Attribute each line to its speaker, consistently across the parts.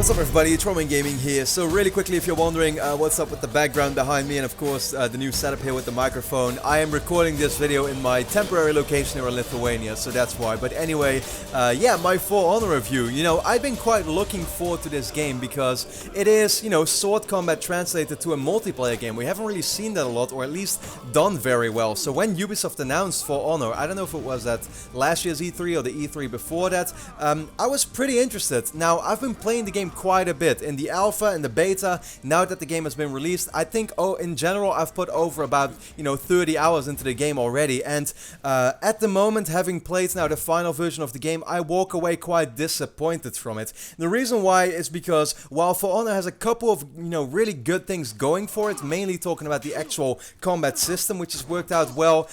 Speaker 1: What's up everybody, it's Roman Gaming here. So really quickly, if you're wondering what's up with the background behind me and of course the new setup here with the microphone, I am recording this video in my temporary location here in Lithuania, so that's why. But anyway, yeah, my For Honor review. You know, I've been quite looking forward to this game because it is, you know, sword combat translated to a multiplayer game. We haven't really seen that a lot, or at least done very well. So when Ubisoft announced For Honor, I don't know if it was at last year's E3 or the E3 before that, I was pretty interested. Now, I've been playing the game quite a bit in the alpha and the beta. Now that the game has been released, I think in general I've put over about 30 hours into the game already, and at the moment, having played now the final version of the game, I walk away quite disappointed from it. The reason why is because while For Honor has a couple of really good things going for it, mainly talking about the actual combat system, which has worked out well,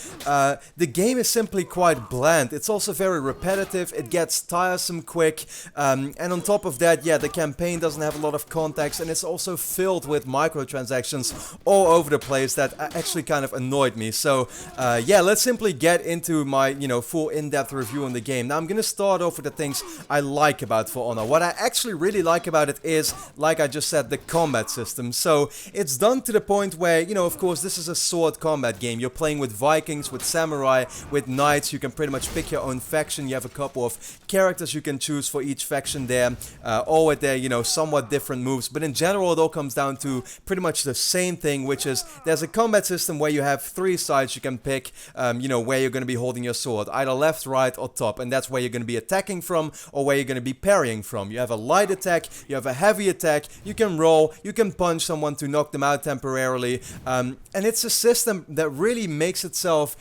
Speaker 1: the game is simply quite bland. It's also very repetitive, it gets tiresome quick, and on top of that, yeah, the campaign doesn't have a lot of context, and it's also filled with microtransactions all over the place that actually kind of annoyed me. So yeah, let's simply get into my full in-depth review on the game. Now I'm gonna start off with the things I like about For Honor. What I actually really like about it is, like I just said, the combat system. So it's done to the point where, of course, this is a sword combat game. You're playing with Vikings, with samurai, with knights. You can pretty much pick your own faction. You have a couple of characters you can choose for each faction there, all with their somewhat different moves, but in general it all comes down to pretty much the same thing, which is there's a combat system where you have three sides you can pick, where you're going to be holding your sword, either left, right, or top, and that's where you're going to be attacking from or where you're going to be parrying from. You have a light attack, you have a heavy attack, you can roll, you can punch someone to knock them out temporarily, and it's a system that really makes itself,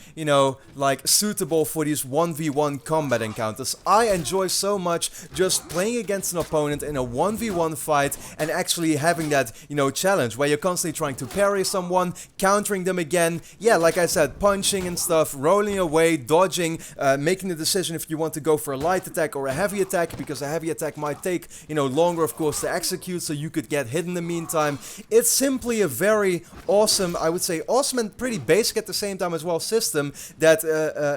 Speaker 1: like suitable for these 1v1 combat encounters. I enjoy so much just playing against an opponent in a 1v1 fight and actually having that, challenge where you're constantly trying to parry someone, countering them again, yeah, like I said, punching and stuff, rolling away, dodging, making the decision if you want to go for a light attack or a heavy attack, because a heavy attack might take, longer, of course, to execute, so you could get hit in the meantime. It's simply a very awesome, I would say awesome and pretty basic at the same time as well, system that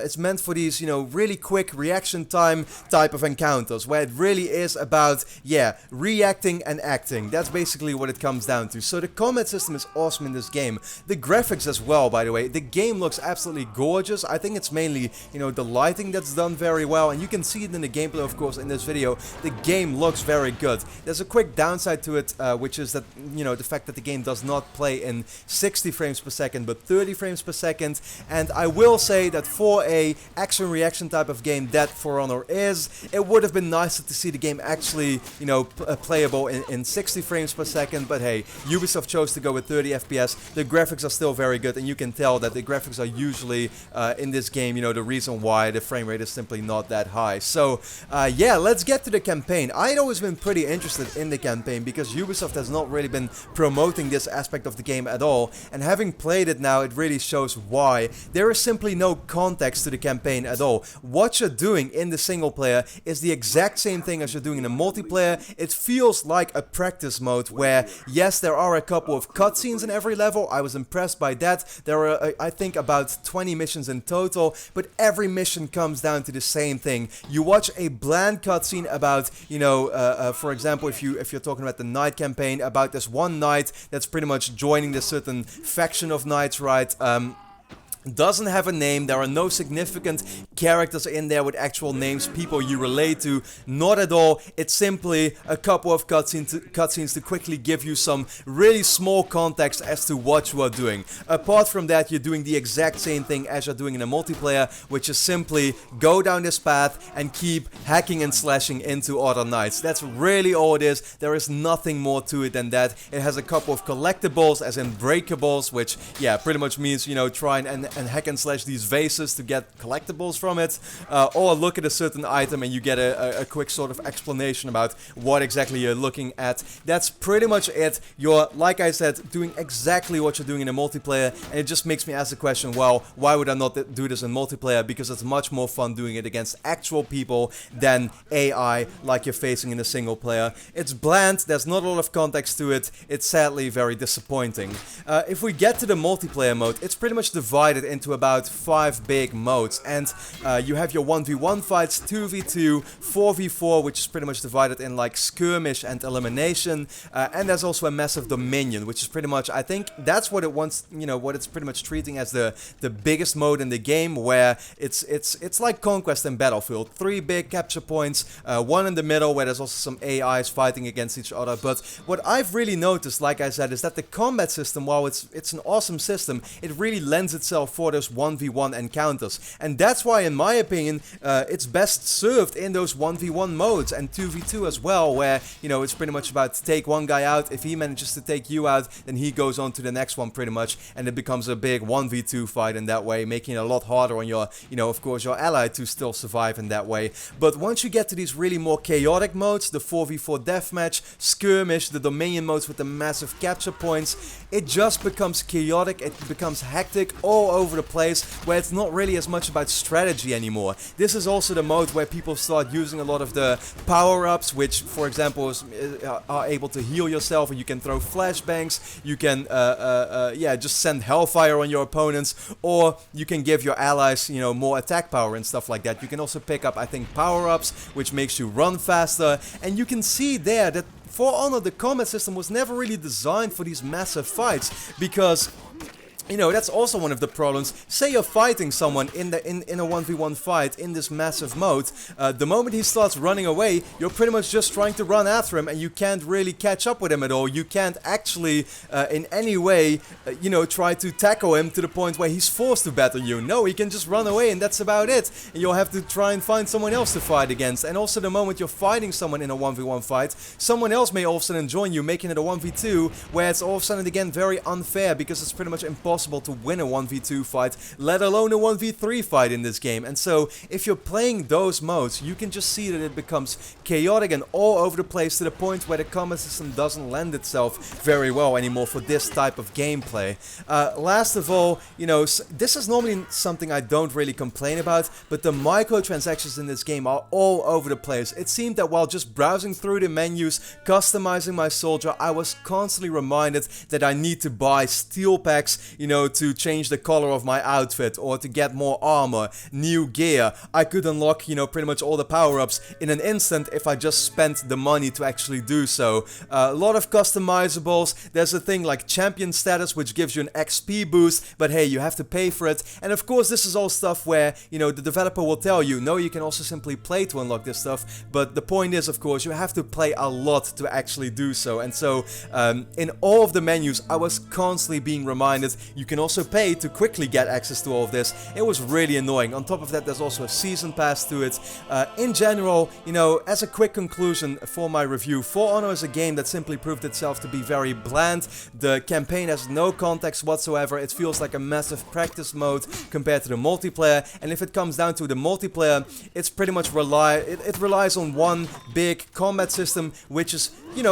Speaker 1: it's meant for these, really quick reaction time type of encounters, where it really is about, yeah, reacting and acting. That's basically what it comes down to. So the combat system is awesome in this game. The graphics as well, by the way. The game looks absolutely gorgeous. I think it's mainly, the lighting that's done very well, and you can see it in the gameplay, of course, in this video. The game looks very good. There's a quick downside to it, which is that, the fact that the game does not play in 60 frames per second, but 30 frames per second, and I will say that for a action reaction type of game that For Honor is, it would have been nicer to see the game actually, playable in 60 frames per second, but hey, Ubisoft chose to go with 30 FPS. The graphics are still very good, and you can tell that the graphics are usually, in this game, the reason why the frame rate is simply not that high. So, yeah, let's get to the campaign. I'd always been pretty interested in the campaign because Ubisoft has not really been promoting this aspect of the game at all, and having played it now, it really shows why. There is simply no context to the campaign at all. What you're doing in the single player is the exact same thing as you're doing in the multiplayer. It feels like a practice mode where, yes, there are a couple of cutscenes in every level. I was impressed by that. There are, I think, about 20 missions in total, but every mission comes down to the same thing. You watch a bland cutscene about, for example, if you're talking about the knight campaign, about this one knight that's pretty much joining this certain faction of knights, right? Doesn't have a name. There are no significant characters in there with actual names, people you relate to, not at all. It's simply a couple of cutscenes to quickly give you some really small context as to what you are doing. Apart from that, you're doing the exact same thing as you're doing in a multiplayer, which is simply go down this path and keep hacking and slashing into other knights. That's really all it is. There is nothing more to it than that. It has a couple of collectibles, as in breakables, which, yeah, pretty much means, try and hack and slash these vases to get collectibles from it, or look at a certain item and you get a quick sort of explanation about what exactly you're looking at. That's pretty much it. You're, like I said, doing exactly what you're doing in a multiplayer, and it just makes me ask the question, well, why would I not do this in multiplayer? Because it's much more fun doing it against actual people than AI like you're facing in a single player. It's bland, there's not a lot of context to it, it's sadly very disappointing. If we get to the multiplayer mode, it's pretty much divided into about 5 big modes, and You have your 1v1 fights, 2v2, 4v4, which is pretty much divided in like skirmish and elimination, and there's also a massive dominion, which is pretty much, I think that's what it wants, what it's pretty much treating as the biggest mode in the game, where it's like Conquest and Battlefield. 3 big capture points, 1 in the middle where there's also some AIs fighting against each other. But what I've really noticed, like I said, is that the combat system, while it's an awesome system, it really lends itself for those 1v1 encounters. And that's why, in my opinion, it's best served in those 1v1 modes and 2v2 as well, where, it's pretty much about to take one guy out. If he manages to take you out, then he goes on to the next one pretty much, and it becomes a big 1v2 fight in that way, making it a lot harder on your, of course, your ally to still survive in that way. But once you get to these really more chaotic modes, the 4v4 deathmatch, skirmish, the dominion modes with the massive capture points, it just becomes chaotic, it becomes hectic all over the place, where it's not really as much about strategy anymore. This is also the mode where people start using a lot of the power-ups, which, for example, are able to heal yourself, and you can throw flashbangs, you can, just send hellfire on your opponents, or you can give your allies, more attack power and stuff like that. You can also pick up, I think, power-ups, which makes you run faster, and you can see there that For Honor, the combat system was never really designed for these massive fights, because that's also one of the problems. Say you're fighting someone in a 1v1 fight in this massive mode. The moment he starts running away, you're pretty much just trying to run after him, and you can't really catch up with him at all. You can't actually, in any way, try to tackle him to the point where he's forced to battle you. No, he can just run away, and that's about it. And you'll have to try and find someone else to fight against. And also, the moment you're fighting someone in a 1v1 fight, someone else may all of a sudden join you, making it a 1v2, where it's all of a sudden again very unfair, because it's pretty much impossible to win a 1v2 fight, let alone a 1v3 fight in this game. And so, if you're playing those modes, you can just see that it becomes chaotic and all over the place, to the point where the combat system doesn't lend itself very well anymore for this type of gameplay. Last of all, this is normally something I don't really complain about, but the microtransactions in this game are all over the place. It seemed that while just browsing through the menus, customizing my soldier, I was constantly reminded that I need to buy steel packs, to change the color of my outfit, or to get more armor, new gear. I could unlock, pretty much all the power-ups in an instant if I just spent the money to actually do so. A lot of customizables. There's a thing like champion status, which gives you an XP boost, but hey, you have to pay for it. And of course, this is all stuff where, the developer will tell you, no, you can also simply play to unlock this stuff. But the point is, of course, you have to play a lot to actually do so. And so, in all of the menus, I was constantly being reminded, you can also pay to quickly get access to all of this. It was really annoying. On top of that, there's also a season pass to it. In general, as a quick conclusion for my review, For Honor is a game that simply proved itself to be very bland. The campaign has no context whatsoever. It feels like a massive practice mode compared to the multiplayer. And if it comes down to the multiplayer, it's pretty much it relies on one big combat system, which is,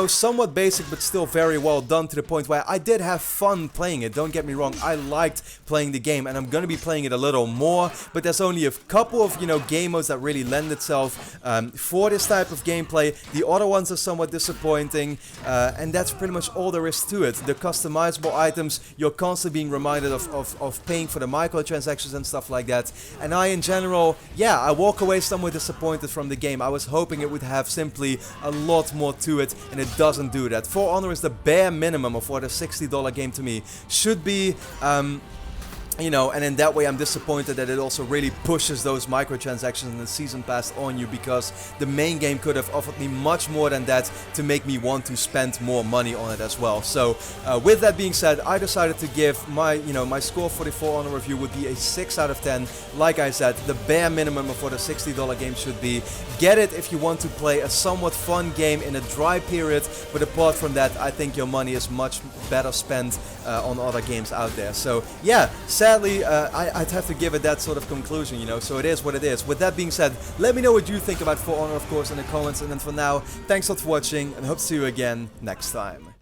Speaker 1: somewhat basic but still very well done, to the point where I did have fun playing it. Don't get me wrong, I liked playing the game, and I'm gonna be playing it a little more, but there's only a couple of, game modes that really lend itself for this type of gameplay. The other ones are somewhat disappointing, and that's pretty much all there is to it. The customizable items, you're constantly being reminded of paying for the microtransactions and stuff like that. And in general, I walk away somewhat disappointed from the game. I was hoping it would have simply a lot more to it, and it doesn't do that. For Honor is the bare minimum of what a $60 game to me should be. And in that way I'm disappointed that it also really pushes those microtransactions and the season pass on you, because the main game could have offered me much more than that to make me want to spend more money on it as well. So with that being said, I decided to give my score for the For Honor review would be a 6 out of 10. Like I said, the bare minimum of what a $60 game should be. Get it if you want to play a somewhat fun game in a dry period, but apart from that, I think your money is much better spent on other games out there. So sadly, I'd have to give it that sort of conclusion, so it is what it is. With that being said, let me know what you think about For Honor, of course, in the comments. And then for now, thanks a lot for watching, and hope to see you again next time.